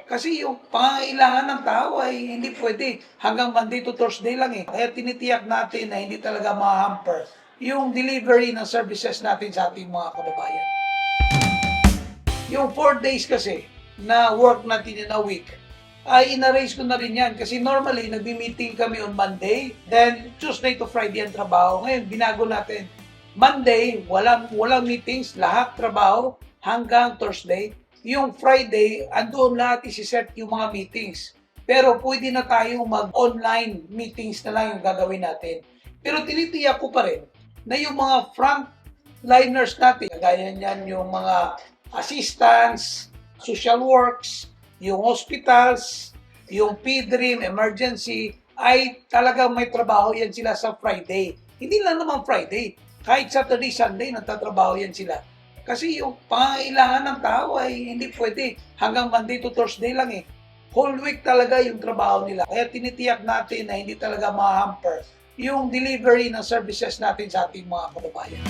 Kasi yung pangangailangan ng tao ay hindi pwede hanggang Monday to Thursday lang eh. Kaya tinitiyak natin na hindi talaga ma-hamper yung delivery ng services natin sa ating mga kababayan. Yung 4 days kasi na work natin in a week, ay in-arrange ko na rin yan. Kasi normally, nagbi-meeting kami on Monday, then Tuesday to Friday ang trabaho. Ngayon, binago natin. Monday, walang meetings, lahat trabaho hanggang Thursday. Yung Friday, andoon lahat isi-set yung mga meetings. Pero pwede na tayong mag-online meetings na lang yung gagawin natin. Pero tinitiyak ko pa rin na yung mga frontliners natin, gaya niyan yung mga assistants, social works, yung hospitals, yung PDRIM, emergency, ay talagang may trabaho yan sila sa Friday. Hindi lang naman Friday, kahit Saturday, Sunday, nagtatrabaho yan sila. Kasi yung pangangailangan ng tao ay hindi pwede hanggang Monday to Thursday lang eh. Whole week talaga yung trabaho nila. Kaya tinitiyak natin na hindi talaga ma-hamper yung delivery ng services natin sa ating mga kababayan.